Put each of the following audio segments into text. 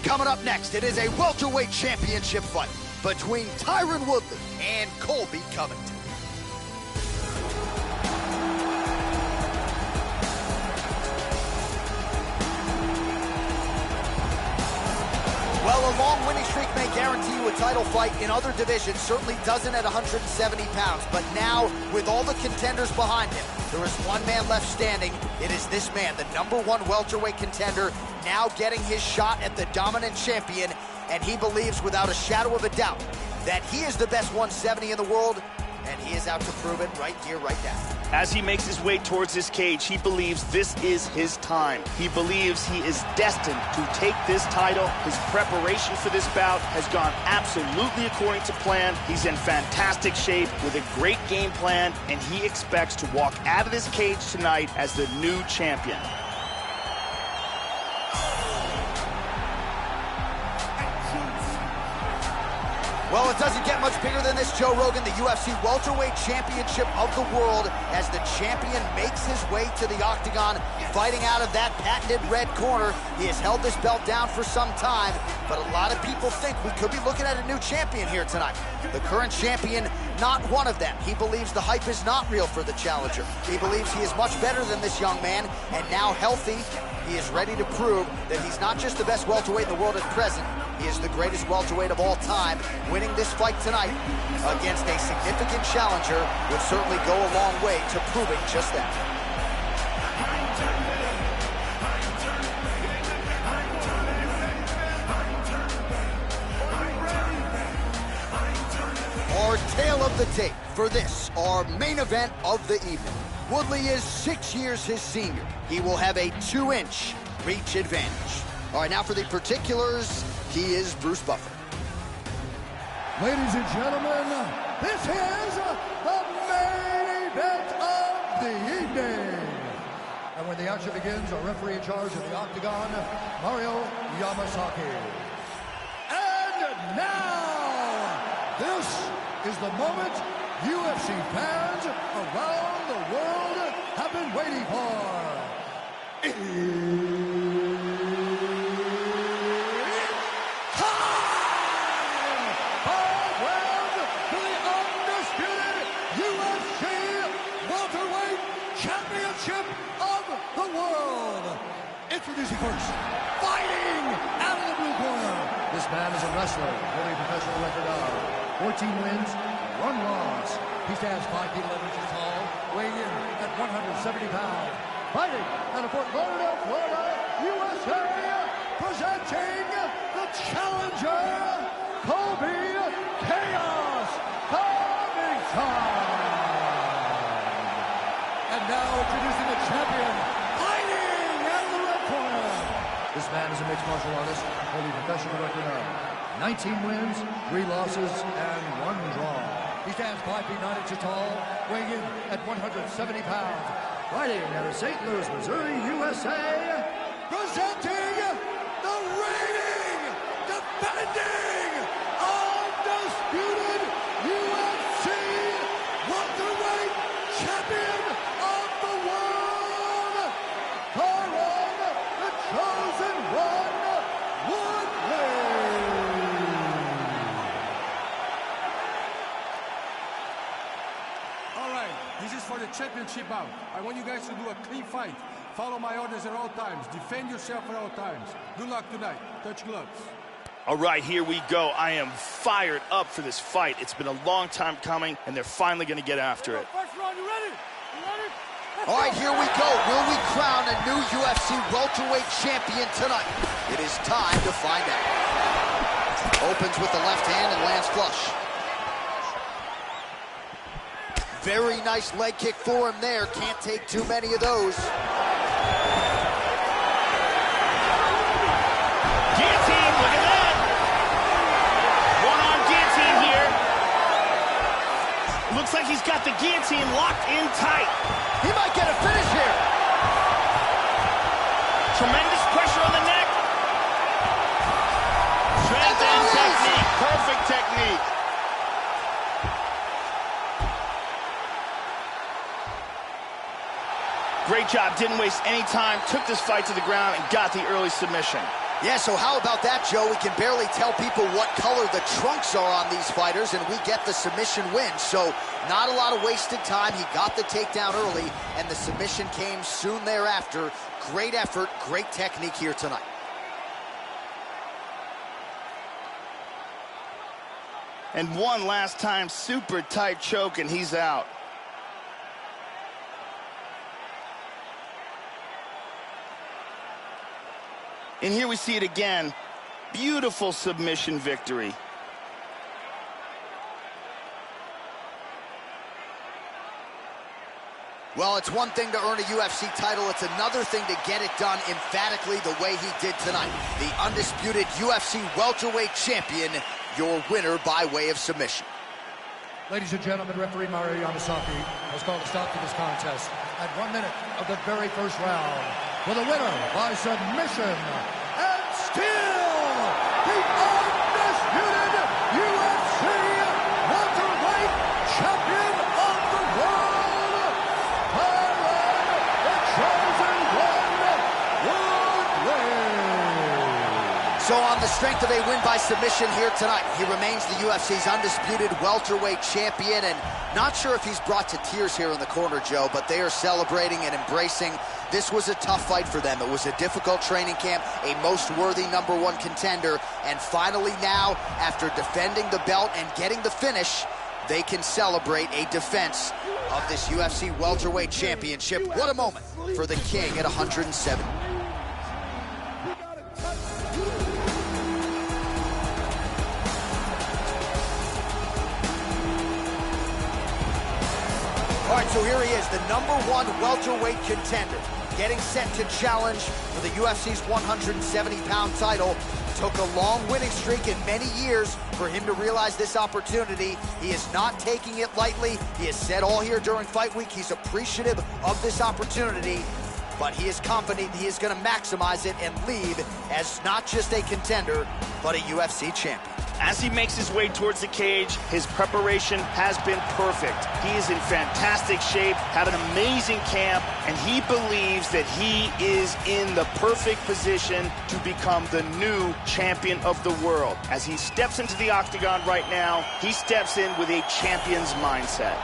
Coming up next, it is a welterweight championship fight between Tyron Woodley and Colby Covington. Well, a long winning streak may guarantee you a title fight in other divisions, certainly doesn't at 170 pounds. But now, with all the contenders behind him, there is one man left standing. It is this man, the #1 welterweight contender, now getting his shot at the dominant champion. And he believes without a shadow of a doubt that he is the best 170 in the world, and he is out to prove it right here, right now. As he makes his way towards this cage, he believes this is his time. He believes he is destined to take this title. His preparation for this bout has gone absolutely according to plan. He's in fantastic shape with a great game plan, and he expects to walk out of this cage tonight as the new champion. Well, it doesn't get much bigger than this, Joe Rogan. The UFC Welterweight Championship of the world, as the champion makes his way to the octagon, fighting out of that patented red corner. He has held this belt down for some time, but a lot of people think we could be looking at a new champion here tonight. The current champion, not one of them. He believes the hype is not real for the challenger. He believes he is much better than this young man, and now healthy, he is ready to prove that he's not just the best welterweight in the world at present, he is the greatest welterweight of all time. Winning this fight tonight against a significant challenger would certainly go a long way to proving just that. Our tale of the tape for this, our main event of the evening. Woodley is 6 years his senior. He will have a 2-inch reach advantage. All right, now for the particulars, he is Bruce Buffer. Ladies and gentlemen, this is the main event of the evening. And when the action begins, our referee in charge of the octagon, Mario Yamasaki. And now, this is the moment UFC fans around the world have been waiting for. Championship of the world. Introducing first, fighting out of the blue corner. This man is a wrestler, holding a professional record of 14 wins, 1 loss. He stands 5 feet 11 inches tall, weighing in at 170 pounds. Fighting out of Fort Lauderdale, Florida, USA, presenting the challenger, Colby Chaos Covington. And now introducing the champion, fighting out of the red corner. This man is a mixed martial artist, holding a professional record of 19 wins, 3 losses, and 1 draw. He stands 5 feet 9 inches tall, weighing in at 170 pounds. Fighting out of St. Louis, Missouri, USA, presenting the reigning, defending, undisputed UFC welterweight champion of the world, Tyron, the chosen one, Woodley. All right, this is for the championship bout. I want you guys to do a clean fight. Follow my orders at all times. Defend yourself at all times. Good luck tonight. Touch gloves. All right, here we go. I am fired up for this fight. It's been a long time coming, and they're finally going to get after it. First round, you ready? You ready? All right, here we go. Will we crown a new UFC welterweight champion tonight? It is time to find out. Opens with the left hand and lands flush. Very nice leg kick for him there. Can't take too many of those. Guillotine, look at that! One-arm guillotine here. Looks like he's got the guillotine locked in tight. He might get a finish here. Tremendous pressure on the neck. Strength and technique. Perfect technique. Great job. Didn't waste any time. Took this fight to the ground and got the early submission. Yeah, so how about that, Joe? We can barely tell people what color the trunks are on these fighters, and we get the submission win. So not a lot of wasted time. He got the takedown early, and the submission came soon thereafter. Great effort, great technique here tonight. And one last time, super tight choke, and he's out. And here we see it again. Beautiful submission victory. Well, it's one thing to earn a UFC title. It's another thing to get it done emphatically the way he did tonight. The undisputed UFC welterweight champion, your winner by way of submission. Ladies and gentlemen, referee Mario Yamasaki has called a stop to this contest at 1 minute of the very first round. For the winner by submission, and still the undisputed UFC welterweight champion of the world, Tyron, the chosen one, Woodley. So on the strength of a win by submission here tonight, he remains the UFC's undisputed welterweight champion, and not sure if he's brought to tears here in the corner, Joe, but they are celebrating and embracing. This was a tough fight for them. It was a difficult training camp, a most worthy #1 contender, and finally now, after defending the belt and getting the finish, they can celebrate a defense of this UFC welterweight championship. What a moment for the king at 107. All right, so here he is, the #1 welterweight contender, getting set to challenge for the UFC's 170-pound title. Took a long winning streak in many years for him to realize this opportunity. He is not taking it lightly. He has said all here during fight week he's appreciative of this opportunity, but he is confident he is going to maximize it and leave as not just a contender, but a UFC champion. As he makes his way towards the cage, his preparation has been perfect. He is in fantastic shape, had an amazing camp, and he believes that he is in the perfect position to become the new champion of the world. As he steps into the octagon right now, he steps in with a champion's mindset.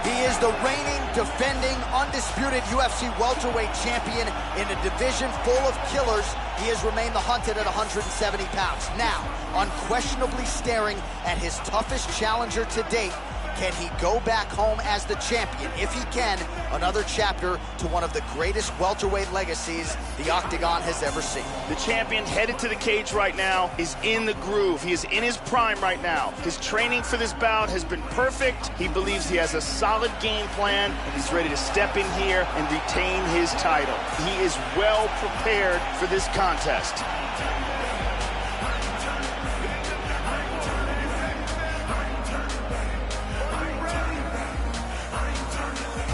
He is the reigning, defending, undisputed UFC welterweight champion in a division full of killers. He has remained the hunted at 170 pounds. Now, unquestionably staring at his toughest challenger to date. Can he go back home as the champion? If he can, another chapter to one of the greatest welterweight legacies the Octagon has ever seen. The champion headed to the cage right now is in the groove. He is in his prime right now. His training for this bout has been perfect. He believes he has a solid game plan, and he's ready to step in here and retain his title. He is well prepared for this contest.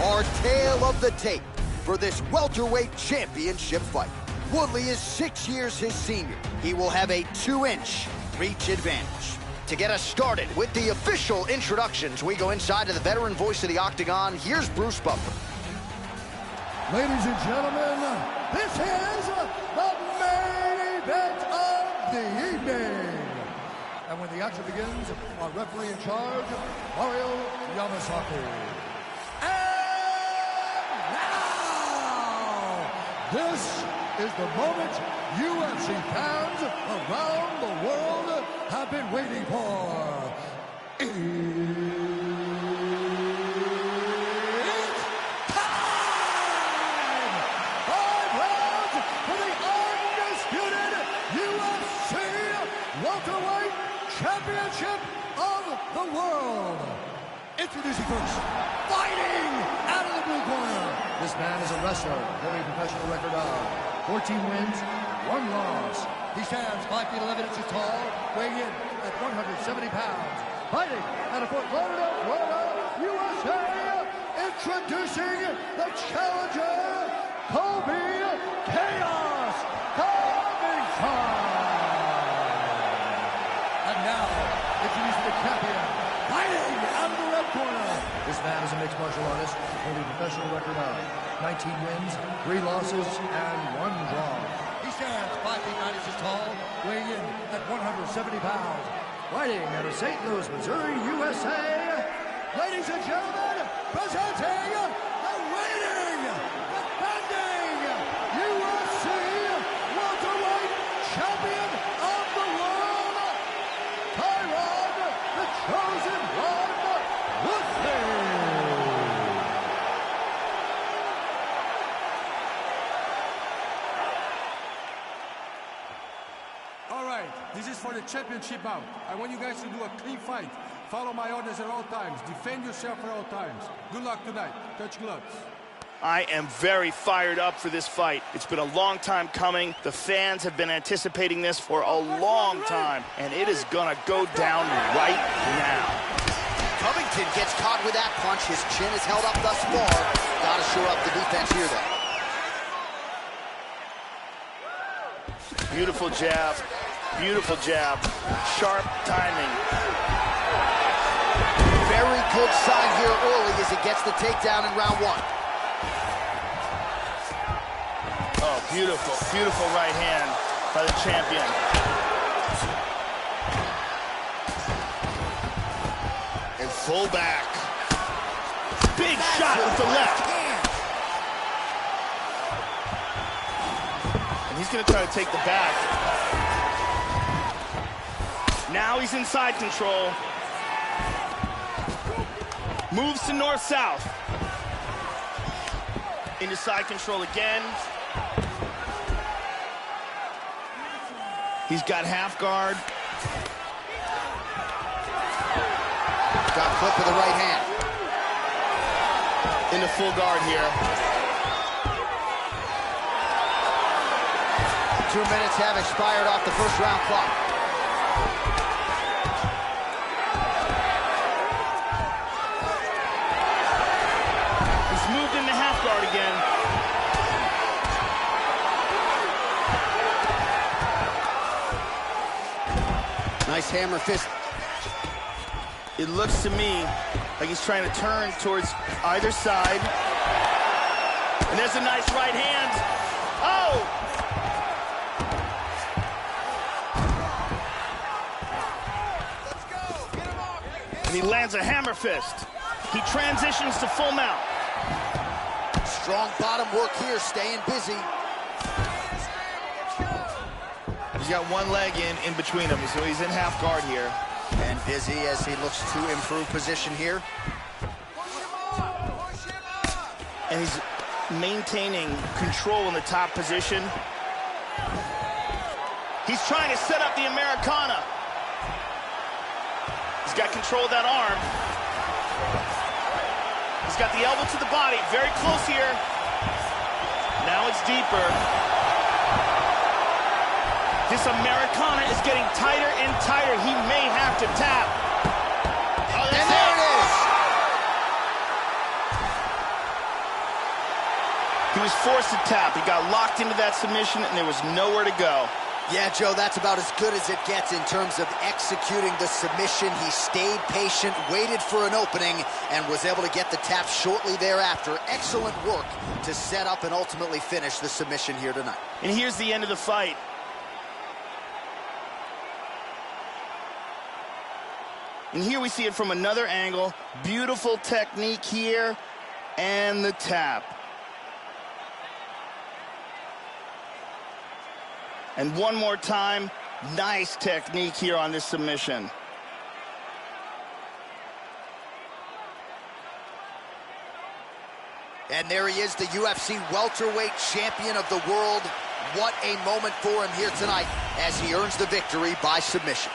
Our tale of the tape for this welterweight championship fight. Woodley is 6 years his senior. He will have a 2-inch reach advantage. To get us started with the official introductions, we go inside to the veteran voice of the Octagon. Here's Bruce Buffer. Ladies and gentlemen, this is the main event of the evening. And when the action begins, our referee in charge, Mario Yamasaki. This is the moment UFC fans around the world have been waiting for. It's time! 5 rounds for the undisputed UFC welterweight championship of the world. Introducing first, fighting out of the blue corner. This man is a wrestler, holding a professional record of 14 wins, 1 loss. He stands 5 feet 11 inches tall, weighing in at 170 pounds. Fighting out of Fort Lauderdale, USA. Introducing the challenger, Colby Chaos Covington. And now, introducing the champion, Fighting out of the red corner. This man is a mixed martial artist holding a professional record of 19 wins, 3 losses, and 1 draw. He stands 5 feet 9 inches tall, weighing in at 170 pounds. Fighting out of St. Louis, Missouri, USA. Ladies and gentlemen, presenting the reigning, defending UFC welterweight champion of the world, Tyron, the Chosen One, Woodley. All right, this is for the championship bout. I want you guys to do a clean fight. Follow my orders at all times. Defend yourself at all times. Good luck tonight. Touch gloves. I am very fired up for this fight. It's been a long time coming. The fans have been anticipating this for a long time, and it is gonna go down right now. Covington gets caught with that punch. His chin is held up thus far. Gotta shore up the defense here, though. Beautiful jab. Beautiful jab. Sharp timing. Very good sign here early as he gets the takedown in round 1. Oh, beautiful, beautiful right hand by the champion. And full back. Big shot with the left. And he's gonna try to take the back. Now he's in side control. Moves to north-south. Into side control again. He's got half guard. Got clip with the right hand. Into full guard here. 2 minutes have expired off the first round clock. He's moved into half guard again. Nice hammer fist. It looks to me like he's trying to turn towards either side. And there's a nice right hand. Oh! Let's go. Get him off. And he lands a hammer fist. He transitions to full mount. Strong bottom work here, staying busy. He's got one leg in between them, so he's in half guard here. And busy as he looks to improve position here. And he's maintaining control in the top position. He's trying to set up the Americana. He's got control of that arm. He's got the elbow to the body, very close here. Now it's deeper. This Americana is getting tighter and tighter. He may have to tap. Oh, And there it is. He was forced to tap. He got locked into that submission, and there was nowhere to go. Yeah, Joe, that's about as good as it gets in terms of executing the submission. He stayed patient, waited for an opening, and was able to get the tap shortly thereafter. Excellent work to set up and ultimately finish the submission here tonight. And here's the end of the fight. And here we see it from another angle. Beautiful technique here, and the tap. And one more time, nice technique here on this submission. And there he is, the UFC welterweight champion of the world. What a moment for him here tonight as he earns the victory by submission.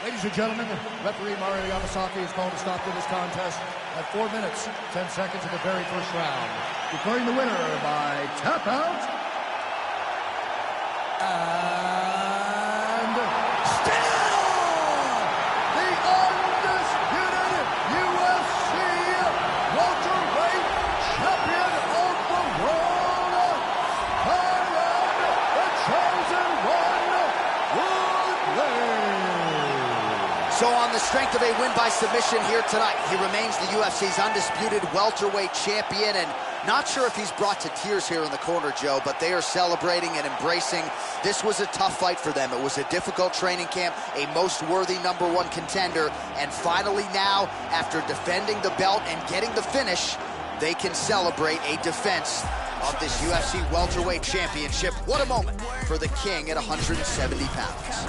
Ladies and gentlemen, referee Mario Yamasaki has called a stop to this contest at 4 minutes, 10 seconds of the very first round. Declaring the winner by tap out. And still the undisputed UFC welterweight champion of the world, Tyron, the Chosen One, Woodley. So on the strength of a win by submission here tonight, he remains the UFC's undisputed welterweight champion, and not sure if he's brought to tears here in the corner, Joe, but they are celebrating and embracing. This was a tough fight for them. It was a difficult training camp, a most worthy #1 contender, and finally now, after defending the belt and getting the finish, they can celebrate a defense of this UFC welterweight championship. What a moment for the king at 170 pounds.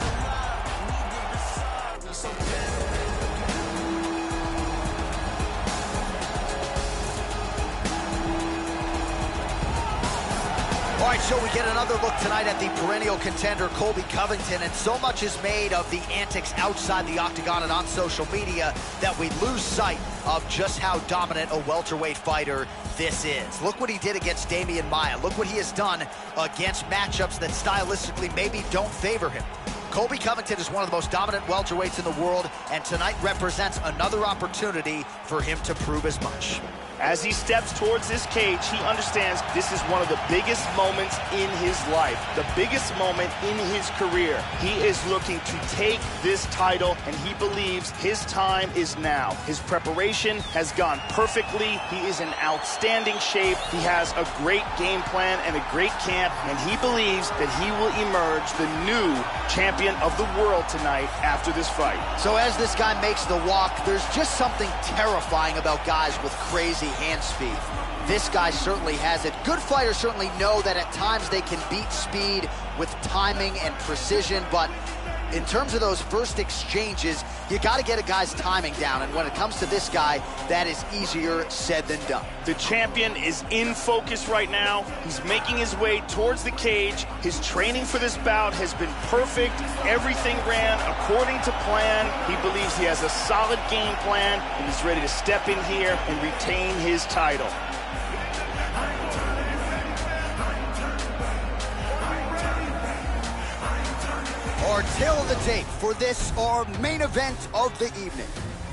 All right, so we get another look tonight at the perennial contender, Colby Covington, and so much is made of the antics outside the octagon and on social media that we lose sight of just how dominant a welterweight fighter this is. Look what he did against Damian Maia. Look what he has done against matchups that stylistically maybe don't favor him. Colby Covington is one of the most dominant welterweights in the world, and tonight represents another opportunity for him to prove as much. As he steps towards this cage, he understands this is one of the biggest moments in his life, the biggest moment in his career. He is looking to take this title, and he believes his time is now. His preparation has gone perfectly. He is in outstanding shape. He has a great game plan and a great camp, and he believes that he will emerge the new champion of the world tonight after this fight. So as this guy makes the walk, there's just something terrifying about guys with crazy hand speed. This guy certainly has it. Good fighters certainly know that at times they can beat speed with timing and precision, but in terms of those first exchanges, you got to get a guy's timing down, and when it comes to this guy, that is easier said than done. The champion is in focus right now. He's making his way towards the cage. His training for this bout has been perfect. Everything ran according to plan. He believes he has a solid game plan, and he's ready to step in here and retain his title. Our tale of the tape for this, our main event of the evening.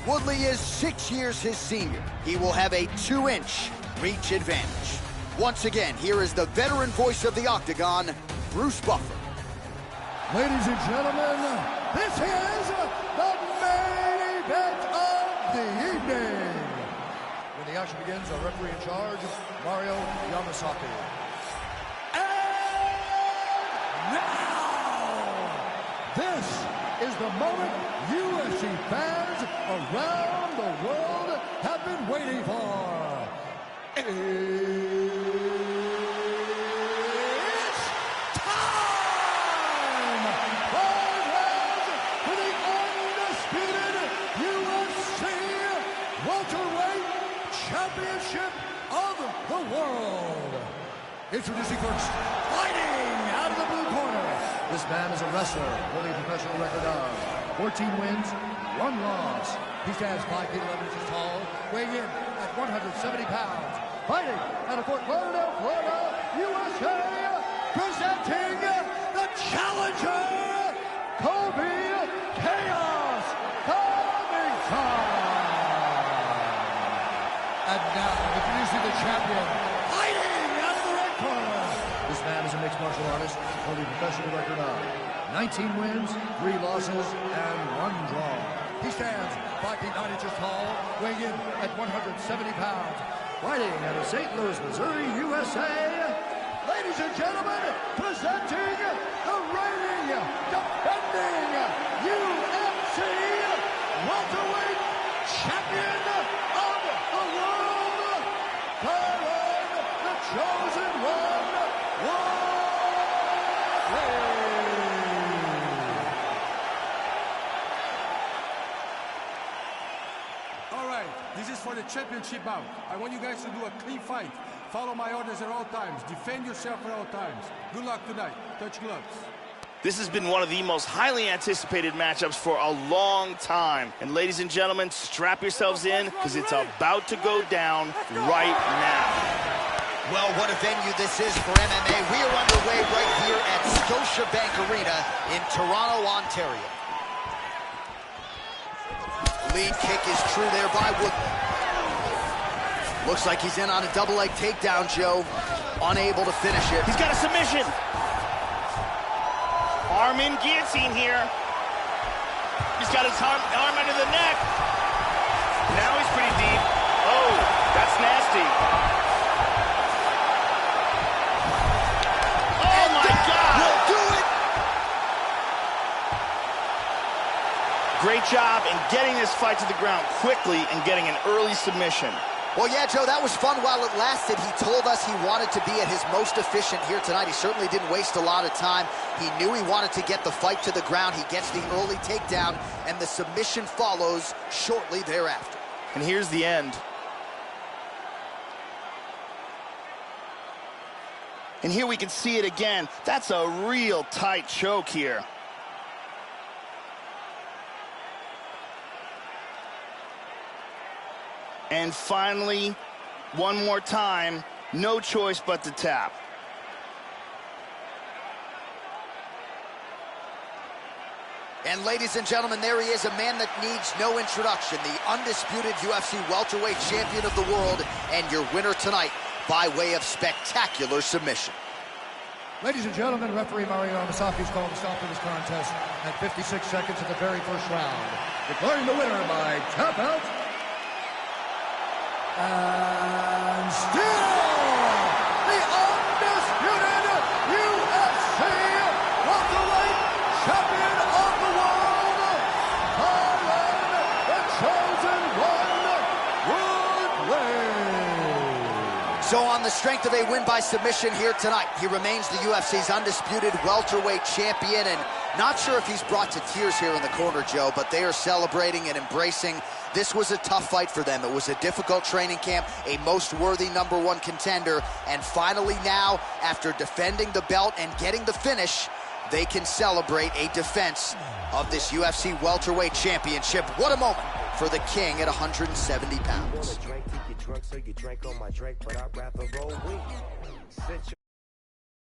Woodley is 6 years his senior. He will have a 2-inch reach advantage. Once again, here is the veteran voice of the octagon, Bruce Buffer. Ladies and gentlemen, this is the main event of the evening. When the action begins, our referee in charge, Mario Yamasaki. And now, this is the moment UFC fans around the world have been waiting for. It's time! 5 rounds for the undisputed UFC Welterweight Championship of the world. Introducing first, fighting out of the blue corner. This man is a wrestler, holding a professional record of 14 wins, 1 loss. He stands 5 feet 11 inches tall, weighing in at 170 pounds. Fighting out of Fort Lauderdale, Florida, USA, presenting the challenger, Colby Chaos Covington. And now, introducing the champion, fighting out of the red corner. This man is a mixed martial artist, holding a professional record of 19 wins, 3 losses, and 1 draw. He stands 5 feet 9 inches tall, weighing in at 170 pounds. Fighting out of St. Louis, Missouri, USA. Ladies and gentlemen, presenting the reigning, defending UFC welterweight champion of the world, Tyron, the chosen one, Woodley. All right, this is for the championship bout. I want you guys to do a clean fight. Follow my orders at all times. Defend yourself at all times. Good luck tonight. Touch gloves. This has been one of the most highly anticipated matchups for a long time. And ladies and gentlemen, strap yourselves in, because it's about to go down right now. Well, what a venue this is for MMA. We are underway right here at Scotiabank Arena in Toronto, Ontario. Lead kick is true there by Woodley. Looks like he's in on a double leg takedown, Joe. Unable to finish it. He's got a submission. Arm in guillotine here. he's got his arm under the neck. Now he's pretty deep. Oh, that's nasty. Oh, my God. Will do it. Great job in getting this fight to the ground quickly and getting an early submission. Well, yeah, Joe, that was fun while it lasted. He told us he wanted to be at his most efficient here tonight. He certainly didn't waste a lot of time. He knew he wanted to get the fight to the ground. He gets the early takedown, and the submission follows shortly thereafter. And here's the end. And here we can see it again. That's a real tight choke here. And finally, one more time, no choice but to tap. And ladies and gentlemen, there he is, a man that needs no introduction, the undisputed UFC welterweight champion of the world, and your winner tonight by way of spectacular submission. Ladies and gentlemen, referee Mario Amasaki is calling the stop to this contest at 56 seconds of the very first round, declaring the winner by tap out. And still, the undisputed UFC welterweight champion of the world, Tyron, the chosen one, Woodley. So on the strength of a win by submission here tonight, he remains the UFC's undisputed welterweight champion, and not sure if he's brought to tears here in the corner, Joe, but they are celebrating and embracing. This was a tough fight for them. It was a difficult training camp, a most worthy #1 contender, and finally now, after defending the belt and getting the finish, they can celebrate a defense of this UFC welterweight championship. What a moment for the king at 170 pounds. So you drank on my drink, but I'd rather roll weed.